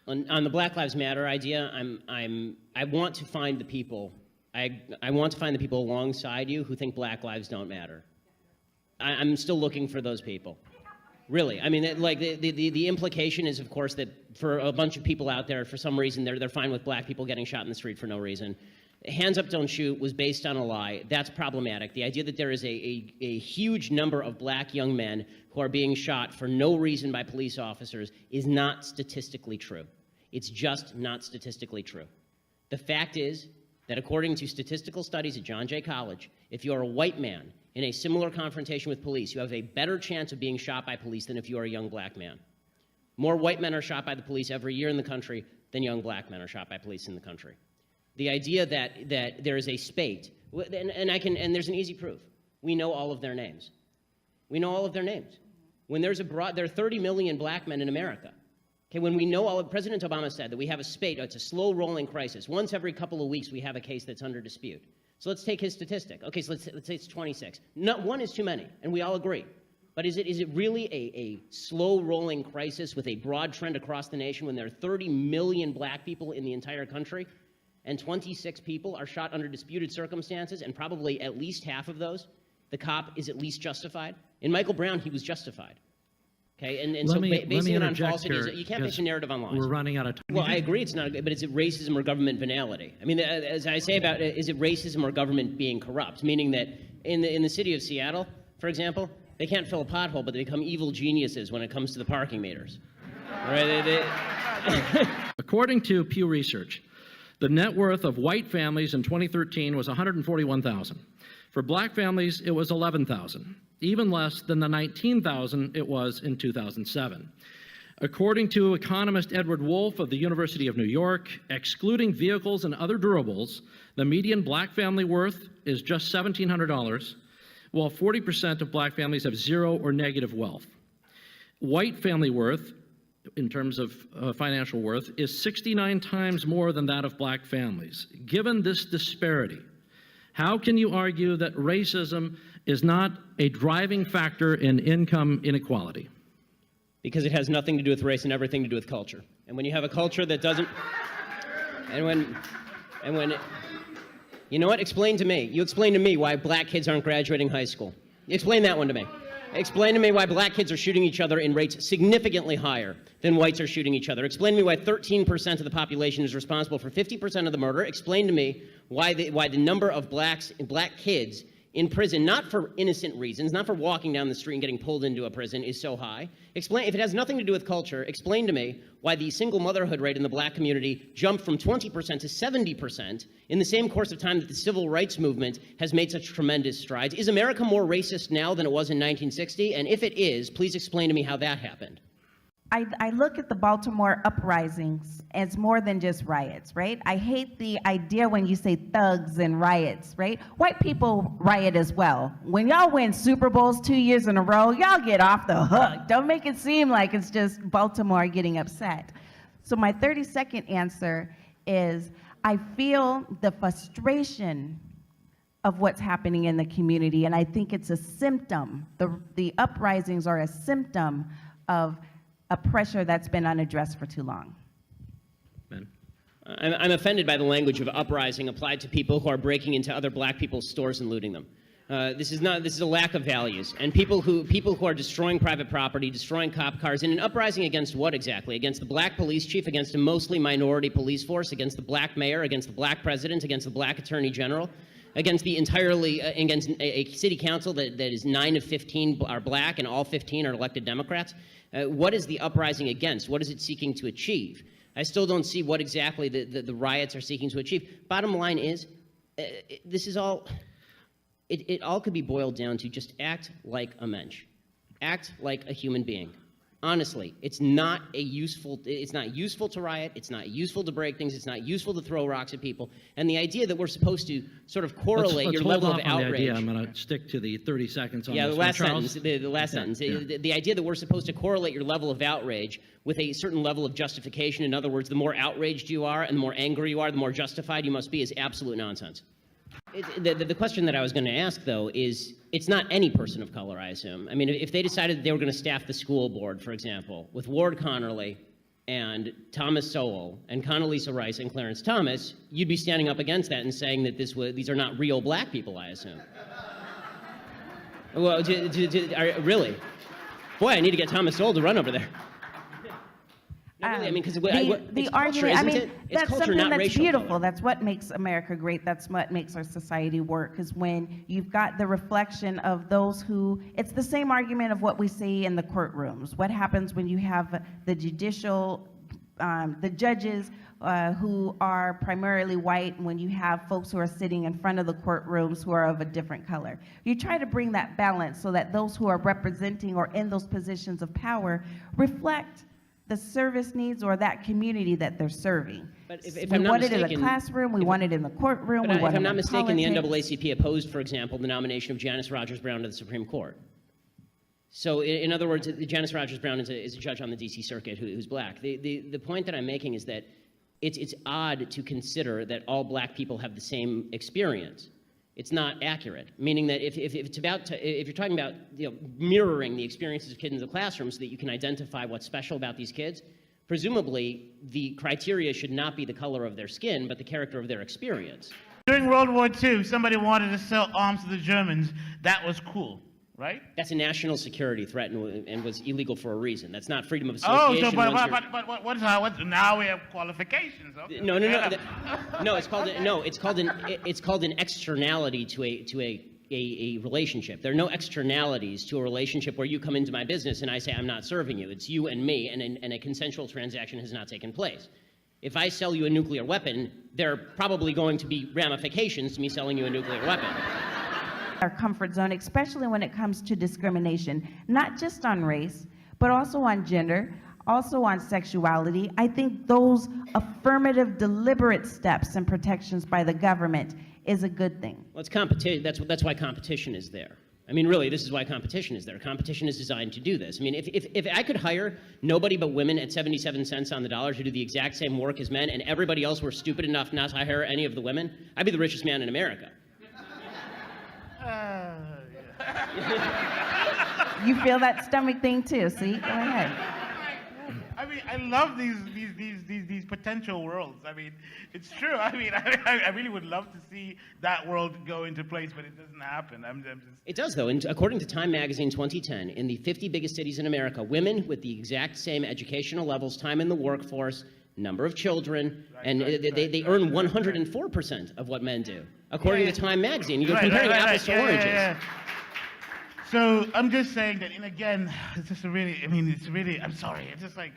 On the Black Lives Matter idea, I want to find the people. I want to find the people alongside you who think Black lives don't matter. I'm still looking for those people. Really, I mean, like the implication is, of course, that for a bunch of people out there, for some reason, they're fine with black people getting shot in the street for no reason. Hands up, don't shoot was based on a lie. That's problematic. The idea that there is a huge number of black young men who are being shot for no reason by police officers is not statistically true. It's just not statistically true. The fact is that according to statistical studies at John Jay College, if you're a white man in a similar confrontation with police, you have a better chance of being shot by police than if you are a young black man. More white men are shot by the police every year in the country than young black men are shot by police in the country. The idea that there is a spate, and there's an easy proof. We know all of their names. We know all of their names. When there are 30 million black men in America. Okay, when we know President Obama said that we have a spate, it's a slow rolling crisis. Once every couple of weeks we have a case that's under dispute. So let's take his statistic. Okay, so let's say it's 26. Not one is too many, and we all agree. But is it really a slow rolling crisis with a broad trend across the nation when there are 30 million black people in the entire country? And 26 people are shot under disputed circumstances, and probably at least half of those, the cop is at least justified. In Michael Brown, he was justified. Okay, and so basing it on falsities, you can't base a narrative on lies. We're running out of time. Well, I agree it's not, but is it racism or government venality? I mean, as I say about it, is it racism or government being corrupt? Meaning that in the city of Seattle, for example, they can't fill a pothole, but they become evil geniuses when it comes to the parking meters. Right? According to Pew Research, the net worth of white families in 2013 was $141,000. For black families, it was $11,000, even less than the $19,000 it was in 2007. According to economist Edward Wolf of the University of New York, excluding vehicles and other durables, the median black family worth is just $1,700, while 40% of black families have zero or negative wealth. White family worth, in terms of financial worth, is 69 times more than that of black families. Given this disparity, how can you argue that racism is not a driving factor in income inequality? Because it has nothing to do with race and everything to do with culture. And when you have a culture that doesn't, you know what? Explain to me. You explain to me why black kids aren't graduating high school. Explain that one to me. Explain to me why black kids are shooting each other in rates significantly higher than whites are shooting each other. Explain to me why 13% of the population is responsible for 50% of the murder. Explain to me why the number of black kids in prison, not for innocent reasons, not for walking down the street and getting pulled into a prison, is so high. Explain, if it has nothing to do with culture, explain to me why the single motherhood rate in the black community jumped from 20% to 70% in the same course of time that the civil rights movement has made such tremendous strides. Is America more racist now than it was in 1960? And if it is, please explain to me how that happened. I look at the Baltimore uprisings as more than just riots, right? I hate the idea when you say thugs and riots, right? White people riot as well. When y'all win Super Bowls 2 years in a row, y'all get off the hook. Don't make it seem like it's just Baltimore getting upset. So my 30-second answer is I feel the frustration of what's happening in the community, and I think it's a symptom. The uprisings are a symptom of a pressure that's been unaddressed for too long. I'm offended by the language of uprising applied to people who are breaking into other black people's stores and looting them. This is a lack of values, and people who are destroying private property, destroying cop cars, in an uprising against what exactly? Against the black police chief, against a mostly minority police force, against the black mayor, against the black president, against the black attorney general, against against a city council that is 9 of 15 are black and all 15 are elected Democrats. What is the uprising against? What is it seeking to achieve? I still don't see what exactly the riots are seeking to achieve. Bottom line is, this is all, it all could be boiled down to just act like a mensch. Act like a human being. Honestly, it's not useful to riot, it's not useful to break things, it's not useful to throw rocks at people. And the idea that we're supposed to sort of correlate your level of outrage. I'm going to stick to the 30 seconds on this. Yeah, the last sentence. The last sentence. Yeah. The idea that we're supposed to correlate your level of outrage with a certain level of justification. In other words, the more outraged you are and the more angry you are, the more justified you must be, is absolute nonsense. The question that I was going to ask, though, is it's not any person of color, I assume. I mean, if they decided that they were going to staff the school board, for example, with Ward Connerly and Thomas Sowell and Condoleezza Rice and Clarence Thomas, you'd be standing up against that and saying that these are not real black people, I assume. Well, really? Boy, I need to get Thomas Sowell to run over there. No, really, I mean, because the argument, I mean, that's culture, something not that's racial beautiful. color. That's what makes America great. That's what makes our society work, is when you've got the reflection of those who, it's the same argument of what we see in the courtrooms. What happens when you have the judicial, the judges who are primarily white, when you have folks who are sitting in front of the courtrooms who are of a different color. You try to bring that balance so that those who are representing or in those positions of power reflect the service needs or that community that they're serving. But if we I'm not want it in mistaken, the classroom, we want it in the courtroom, we But want if it I'm not in mistaken, the politics. NAACP opposed, for example, the nomination of Janice Rogers Brown to the Supreme Court. So, in other words, Janice Rogers Brown is a judge on the D.C. Circuit who's black. The point that I'm making is that it's odd to consider that all black people have the same experience. It's not accurate, meaning that if you're talking about mirroring the experiences of kids in the classroom so that you can identify what's special about these kids, presumably the criteria should not be the color of their skin, but the character of their experience. During World War II, somebody wanted to sell arms to the Germans. That was cool, right? That's a national security threat and was illegal for a reason. That's not freedom of Oh, association. so but now we have qualifications. Okay. No. No, it's called an externality to a relationship. There are no externalities to a relationship where you come into my business and I say I'm not serving you. It's you and me, and a consensual transaction has not taken place. If I sell you a nuclear weapon, there are probably going to be ramifications to me selling you a nuclear weapon. Our comfort zone, especially when it comes to discrimination, not just on race, but also on gender, also on sexuality. I think those affirmative, deliberate steps and protections by the government is a good thing. Well, it's competition. That's why competition is there. I mean, really, this is why competition is there. Competition is designed to do this. I mean, if I could hire nobody but women at 77 cents on the dollar to do the exact same work as men, and everybody else were stupid enough not to hire any of the women, I'd be the richest man in America. You feel that stomach thing too, see? Go ahead. I mean, I love these potential worlds. I mean, it's true. I mean, I really would love to see that world go into place, but it doesn't happen. It does, though. And according to Time Magazine 2010, in the 50 biggest cities in America, women with the exact same educational levels, time in the workforce, number of children, they earn 104% of what men do, according to Time Magazine. You're comparing apples to oranges. Yeah. So I'm just saying that, and again, it's just I'm sorry. It's just like,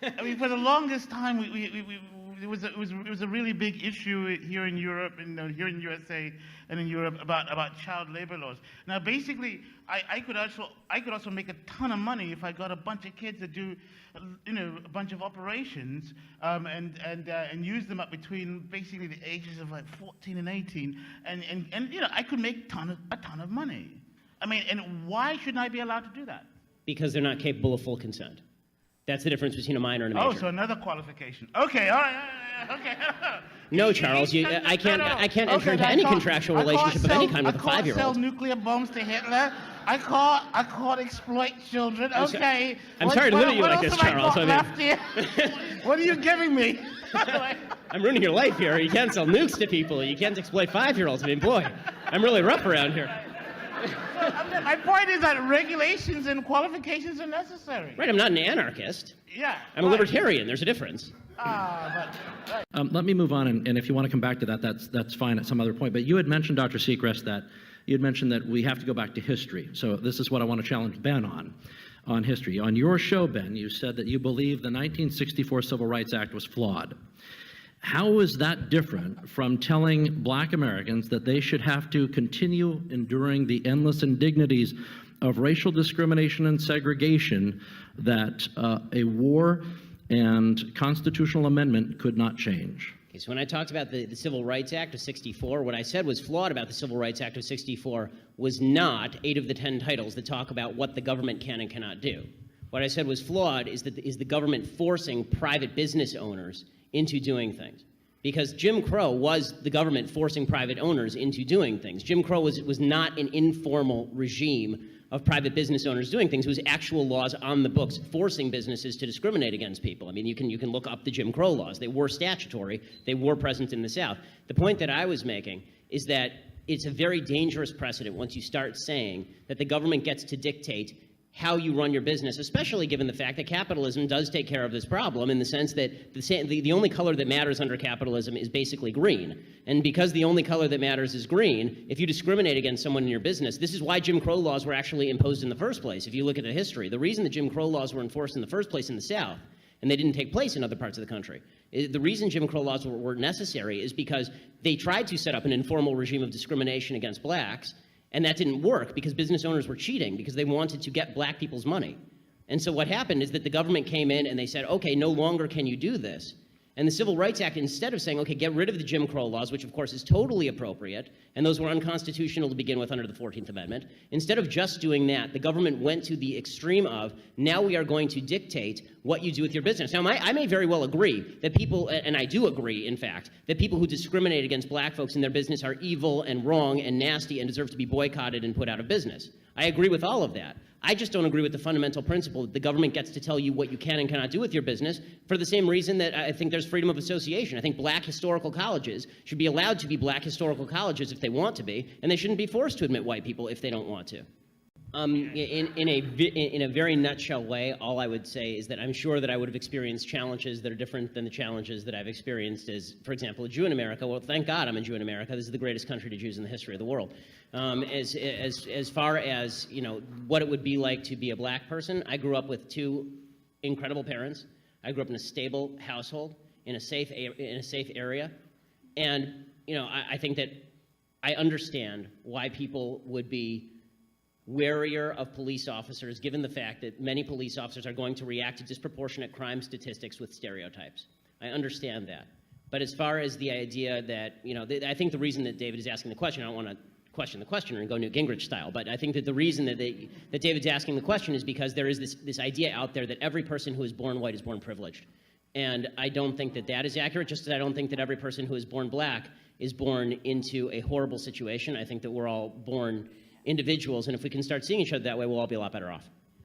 I mean, for the longest time, it was a really big issue here in Europe, and here in USA and in Europe about child labor laws. Now, basically, I could also make a ton of money if I got a bunch of kids that do, a bunch of operations, and use them up between basically the ages of like 14 and 18, and I could make a ton of money. I mean, and why shouldn't I be allowed to do that? Because they're not capable of full consent. That's the difference between a minor and a major. Oh, so another qualification. Okay, all right, okay. No, Charles, I can't enter into any contractual relationship of any kind with a 5-year-old. I can't sell nuclear bombs to Hitler. I can't exploit children. Okay. I'm sorry to limit you like this, Charles. What are you giving me? I'm ruining your life here. You can't sell nukes to people. You can't exploit 5-year-olds. I mean, boy, I'm really rough around here. My point is that regulations and qualifications are necessary. Right, I'm not an anarchist. Yeah. I'm a libertarian. There's a difference. Let me move on, and if you want to come back to that, that's fine at some other point. But you had mentioned, Dr. Seacrest, that you had mentioned that we have to go back to history. So this is what I want to challenge Ben on history. On your show, Ben, you said that you believe the 1964 Civil Rights Act was flawed. How is that different from telling black Americans that they should have to continue enduring the endless indignities of racial discrimination and segregation that a war and constitutional amendment could not change? Okay, so when I talked about the Civil Rights Act of 64, what I said was flawed about the Civil Rights Act of 64 was not 8 of the 10 titles that talk about what the government can and cannot do. What I said was flawed is the government forcing private business owners into doing things. Because Jim Crow was the government forcing private owners into doing things. Jim Crow was not an informal regime of private business owners doing things. It was actual laws on the books forcing businesses to discriminate against people. I mean, you can look up the Jim Crow laws. They were statutory. They were present in the South. The point that I was making is that it's a very dangerous precedent once you start saying that the government gets to dictate how you run your business, especially given the fact that capitalism does take care of this problem in the sense that the only color that matters under capitalism is basically green. And because the only color that matters is green, if you discriminate against someone in your business, this is why Jim Crow laws were actually imposed in the first place. If you look at the history, the reason that Jim Crow laws were enforced in the first place in the South, and they didn't take place in other parts of the country, the reason Jim Crow laws were necessary is because they tried to set up an informal regime of discrimination against blacks, and that didn't work because business owners were cheating because they wanted to get black people's money. And so what happened is that the government came in and they said, okay, no longer can you do this. And the Civil Rights Act, instead of saying, okay, get rid of the Jim Crow laws, which of course is totally appropriate, and those were unconstitutional to begin with under the 14th Amendment, instead of just doing that, the government went to the extreme of, now we are going to dictate what you do with your business. Now, I may very well agree that people, and I do agree, in fact, that people who discriminate against black folks in their business are evil and wrong and nasty and deserve to be boycotted and put out of business. I agree with all of that. I just don't agree with the fundamental principle that the government gets to tell you what you can and cannot do with your business for the same reason that I think there's freedom of association. I think black historical colleges should be allowed to be black historical colleges if they want to be, and they shouldn't be forced to admit white people if they don't want to. In a very nutshell way, all I would say is that I'm sure that I would have experienced challenges that are different than the challenges that I've experienced as, for example, a Jew in America. Well, thank God I'm a Jew in America. This is the greatest country to Jews in the history of the world. As far as, you know, what it would be like to be a black person, I grew up with two incredible parents. I grew up in a stable household, in a safe area, and, you know, I think that I understand why people would be warier of police officers, given the fact that many police officers are going to react to disproportionate crime statistics with stereotypes. I understand that. But as far as the idea that, you know, I think the reason that David is asking the question, I don't want to question the questioner and go Newt Gingrich style, but I think that the reason that David's asking the question is because there is this idea out there that every person who is born white is born privileged. And I don't think that that is accurate, just as I don't think that every person who is born black is born into a horrible situation. I think that we're all born individuals, and if we can start seeing each other that way, we'll all be a lot better off.